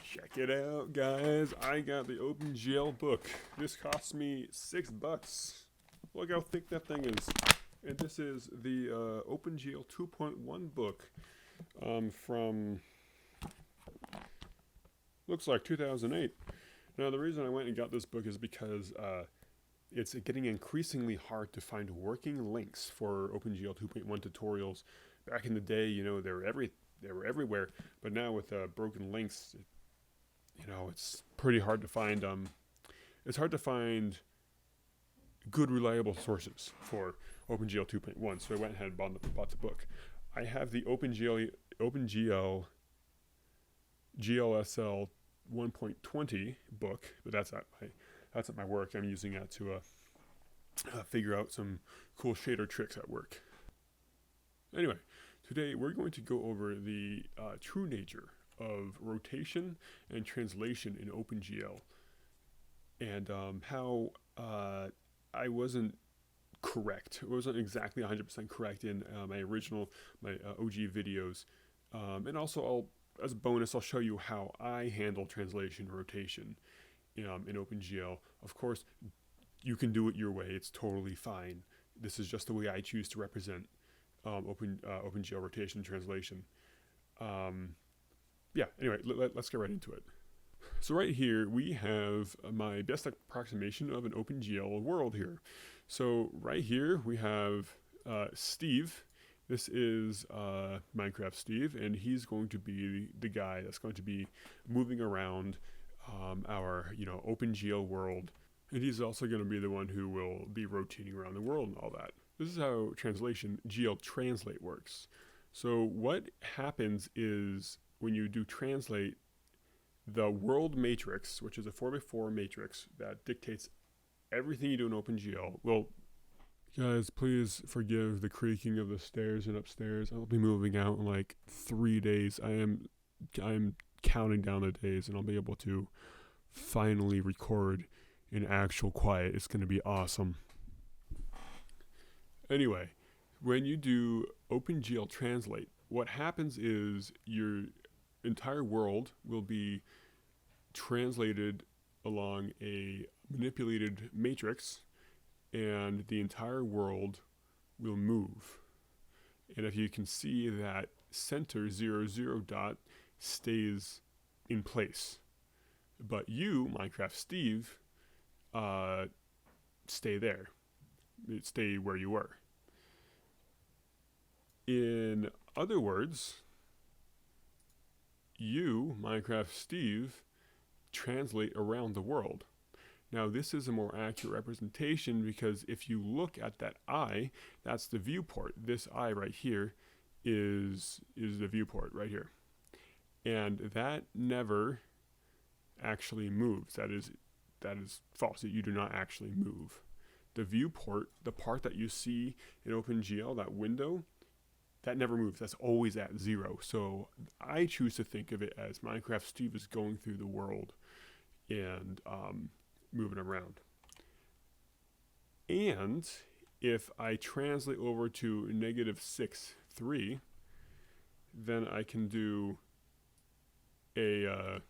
Check it out, guys. I got the OpenGL book. This cost me $6. Look how thick that thing is. And this is the OpenGL 2.1 book from, looks like 2008. Now, the reason I went and got this book is because it's getting increasingly hard to find working links for OpenGL 2.1 tutorials. Back in the day, you know, they were everywhere, but now with broken links, it's pretty hard to find. It's hard to find good, reliable sources for OpenGL 2.1. So I went ahead and bought the book. I have the OpenGL GLSL 1.20 book, but that's at my work. I'm using that to figure out some cool shader tricks at work. Anyway, today we're going to go over the true nature of rotation and translation in OpenGL, and how I wasn't correct. I wasn't exactly 100% correct in my OG videos, and also as a bonus, I'll show you how I handle translation and rotation in OpenGL. Of course, you can do it your way. It's totally fine. This is just the way I choose to represent OpenGL rotation and translation. Anyway, let's get right into it. So right here, we have my best approximation of an OpenGL world here. So right here, we have Steve. This is Minecraft Steve, and he's going to be the guy that's going to be moving around our OpenGL world. And he's also going to be the one who will be rotating around the world and all that. This is how GL translate works. So what happens is when you do translate, the world matrix, which is a 4x4 matrix that dictates everything you do in OpenGL. Well, guys, please forgive the creaking of the stairs and upstairs. I'll be moving out in like 3 days. I am counting down the days, and I'll be able to finally record in actual quiet. It's going to be awesome. Anyway, when you do OpenGL translate, what happens is your entire world will be translated along a manipulated matrix, and the entire world will move. And if you can see that center 0, 0 dot stays in place, but you, Minecraft Steve, stay there. Stay where you were. In other words, you, Minecraft Steve, translate around the world. Now, this is a more accurate representation because if you look at that eye, that's the viewport. This eye right here is the viewport right here. And that never actually moves. That is false. You do not actually move. The viewport, the part that you see in OpenGL, that window, that never moves. That's always at 0. So I choose to think of it as Minecraft Steve is going through the world and moving around. And if I translate over to -6.3, then I can do a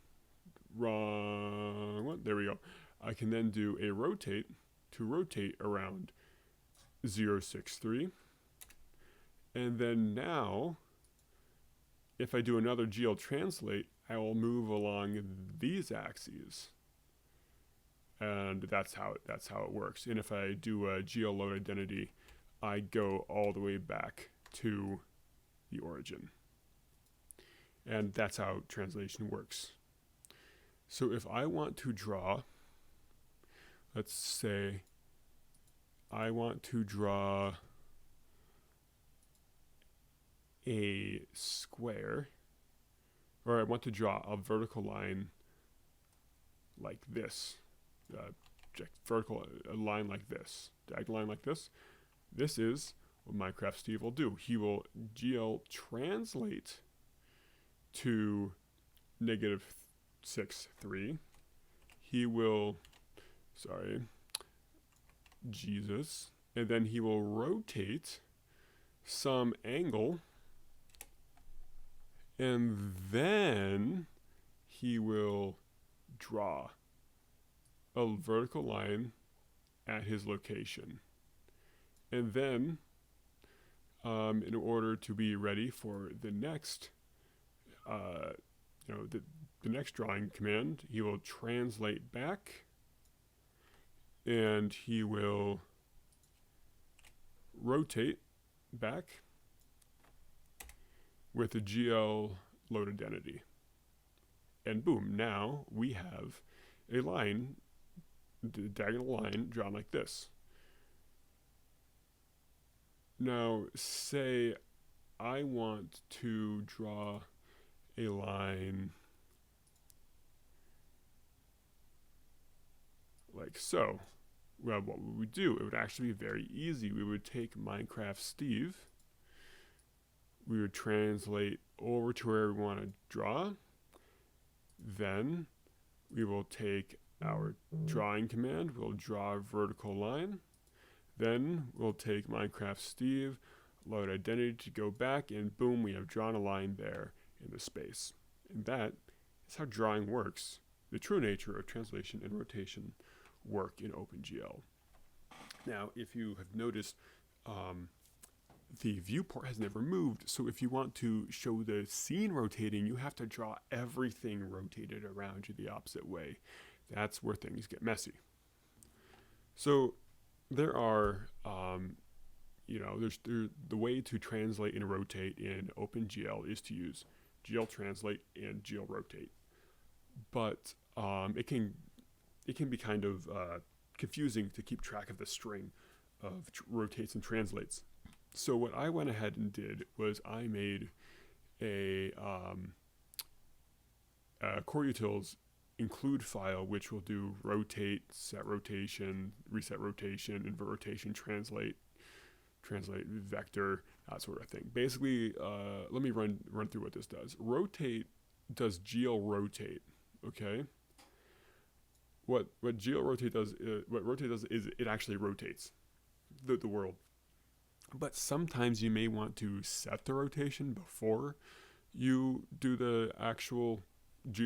wrong one. There we go. I can then do a rotate to rotate around 0.63. And then now, if I do another GL translate, I will move along these axes. And that's how it works. And if I do a GL load identity, I go all the way back to the origin. And that's how translation works. So if I want to draw, let's say I want to draw a square, or I want to draw a vertical line like this, a line like this, diagonal line like this. This is what Minecraft Steve will do. He will GL translate to -6.3. He will, and then he will rotate some angle, and then he will draw a vertical line at his location. And then, in order to be ready for the next, the next drawing command, he will translate back, and he will rotate back with a GL load identity. And boom, now we have a line, the diagonal line drawn like this. Now, say I want to draw a line like so. Well, what would we do? It would actually be very easy. We would take Minecraft Steve, we would translate over to where we want to draw, then we will take our drawing command, we'll draw a vertical line, then we'll take Minecraft Steve, load identity to go back, and boom, we have drawn a line there in the space. And that is how drawing works. The true nature of translation and rotation work in OpenGL. Now, if you have noticed, the viewport has never moved, so if you want to show the scene rotating, you have to draw everything rotated around you the opposite way. That's where things get messy. So there are, the way to translate and rotate in OpenGL is to use GL translate and GL rotate. But it can be kind of confusing to keep track of the string of rotates and translates. So what I went ahead and did was I made a core utils include file, which will do rotate, set rotation, reset rotation, invert rotation, translate vector, that sort of thing. Basically, let me run through what this does. Rotate does GL rotate, okay? What GL rotate does, is it actually rotates the world. But sometimes you may want to set the rotation before you do the actual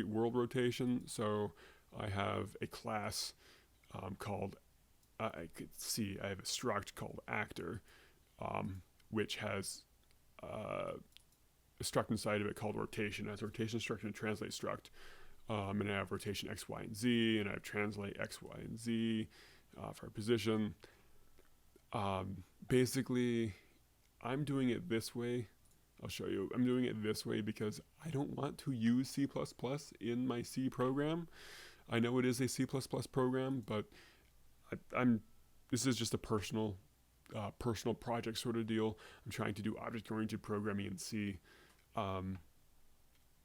world rotation. So I have a class called, I have a struct called actor, which has a struct inside of it called rotation. It has a rotation struct and a translate struct. And I have rotation X, Y, and Z, and I have translate X, Y, and Z for position. Basically, I'm doing it this way. I'll show you. I'm doing it this way because I don't want to use C++ in my C program. I know it is a C++ program, but this is just a personal project sort of deal. I'm trying to do object-oriented programming in C.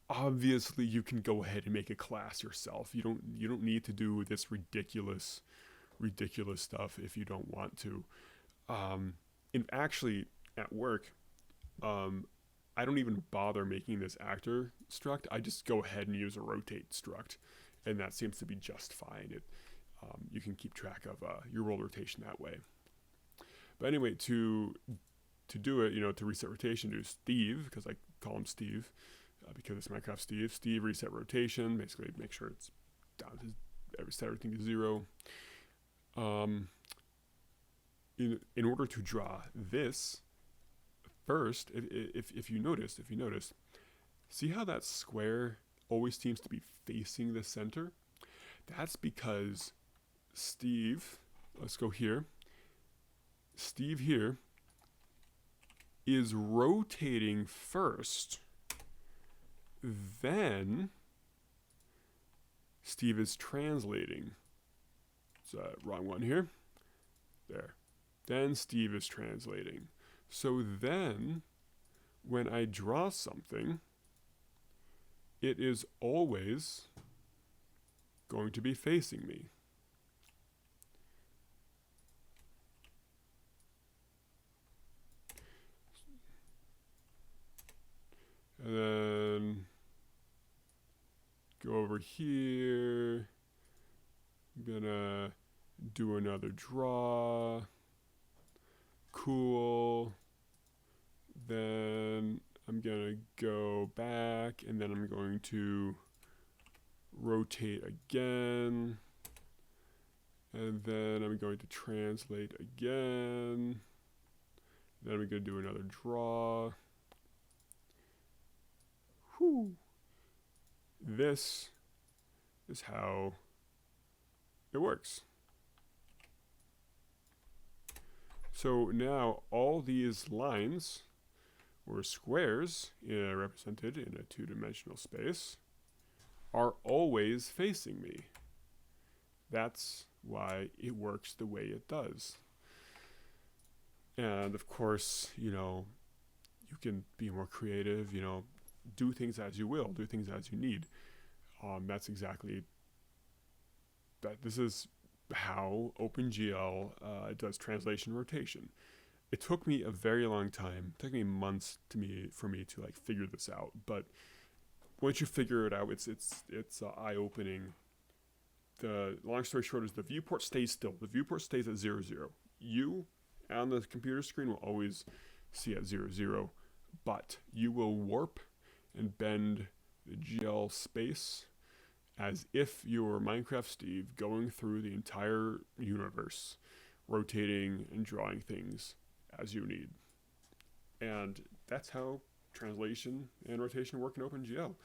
Obviously, you can go ahead and make a class yourself. You don't need to do this ridiculous stuff if you don't want to. And actually, at work, I don't even bother making this actor struct. I just go ahead and use a rotate struct, and that seems to be just fine. You can keep track of your world rotation that way. But anyway, to do it, to reset rotation, do Steve, because I call him Steve, because it's Minecraft Steve. Steve reset rotation, basically make sure it's down to set everything to 0. In order to draw this, first, if you notice, see how that square always seems to be facing the center? That's because Steve, let's go here, Steve here is rotating first, then Steve is translating. It's wrong one here. There. Then Steve is translating. So then, when I draw something, it is always going to be facing me. And then go over here. I'm gonna do another draw. Cool. Then I'm gonna go back, and then I'm going to rotate again, and then I'm going to translate again. Then I'm going to do another draw. Whew. This is how it works. So now all these lines or squares represented in a two-dimensional space are always facing me. That's why it works the way it does. And of course, you know, you can be more creative, you know, do things as you will, do things as you need. That's exactly that. This is how OpenGL does translation rotation. It took me a very long time. It took me months for me to like figure this out. But once you figure it out, it's eye-opening. The long story short is the viewport stays still. The viewport stays at 0, 0. You on the computer screen will always see at 0, 0, but you will warp and bend the GL space as if you were Minecraft Steve going through the entire universe, rotating and drawing things as you need. And that's how translation and rotation work in OpenGL.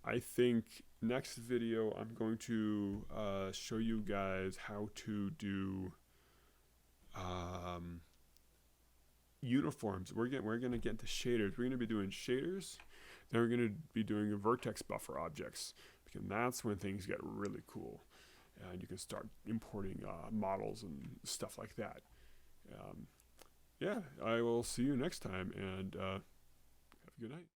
I think next video I'm going to show you guys how to do uniforms. We're gonna get into shaders. We're gonna be doing shaders. Then we're gonna be doing vertex buffer objects, because that's when things get really cool, and you can start importing models and stuff like that. Yeah, I will see you next time, and have a good night.